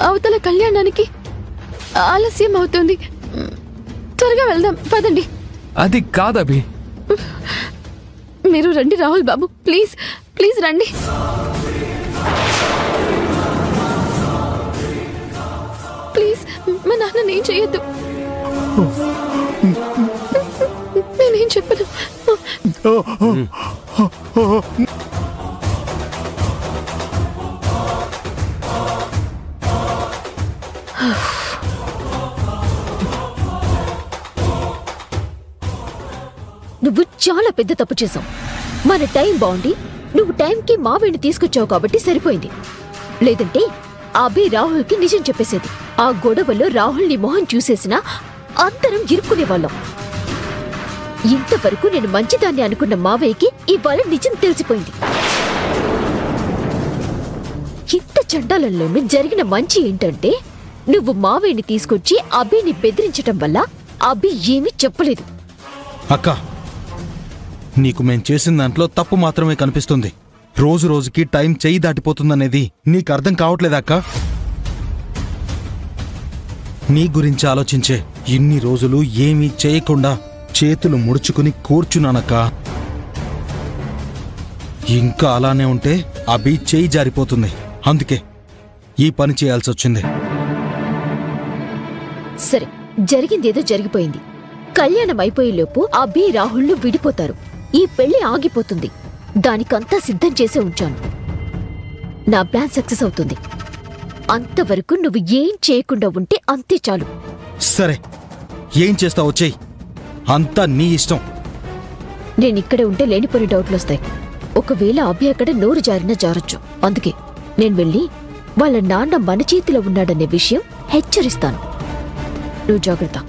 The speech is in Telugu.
అవతల కళ్యాణానికి ఆలస్యం అవుతుంది. త్వరగా వెళ్దాం పదండి. అది కాదభి. మీరు రండి రాహుల్ బాబు, ప్లీజ్ ప్లీజ్ రండి. ప్లీజ్ మా నాన్నని ఏం చేయొద్దు. నేనేం చెప్పను. నువ్వు చాలా పెద్ద తప్పు చేశావు. మన టైం బాగుండి నువ్వు టైంకి మావేణి తీసుకొచ్చావు కాబట్టి సరిపోయింది. లేదంటే అభి రాహుల్కి నిజం చెప్పేసేది. ఆ గొడవలో రాహుల్ నీ మొహం చూసేసినా అందరం ఇరుక్కునేవాళ్ళం. ఇంతవరకు నేను మంచిదాన్ని అనుకున్న మావయ్యకి ఇవాళ నిజం తెలిసిపోయింది. ఇంత చండాలంలోనూ జరిగిన మంచి ఏంటంటే నువ్వు మావయ్యని తీసుకొచ్చి అభిని బెదిరించటం వల్ల అభి ఏమీ చెప్పలేదు. అక్క, నీకు మేం చేసిన దాంట్లో తప్పు మాత్రమే కనిపిస్తుంది. రోజు రోజుకి టైం చెయ్యి దాటిపోతుందనేది నీకు అర్థం కావట్లేదక్క? నీ గురించి ఆలోచించే ఇన్ని రోజులు ఏమీ చేయకుండా చేతులు ముడుచుకుని కూర్చున్నానక్క. ఇంకా అలానే ఉంటే అభి చెయ్యి జారిపోతుంది. అందుకే ఈ పని చేయాల్సొచ్చింది. సరే, జరిగిందేదో జరిగిపోయింది. కళ్యాణం అయిపోయేలోపు అభి రాహుళ్లు విడిపోతారు. ఈ పెళ్లి ఆగిపోతుంది. దానికంతా సిద్ధం చేసే ఉంచాను. నా ప్లాన్ సక్సెస్ అవుతుంది. అంతవరకు నువ్వు ఏం చేయకుండా ఉంటే అంతే చాలు. సరే, ఏం చేస్తావో చెయ్యి. అంతా నీ ఇష్టం. నేనిక్కడే ఉంటే లేనిపోని డౌట్లొస్తాయి. ఒకవేళ అభి అక్కడ నోరు జారినా జారొచ్చు. అందుకే నేను వెళ్ళి వాళ్ళ నాన్న మన చేతిలో ఉన్నాడనే విషయం హెచ్చరిస్తాను. నువ్వు జాగ్రత్త.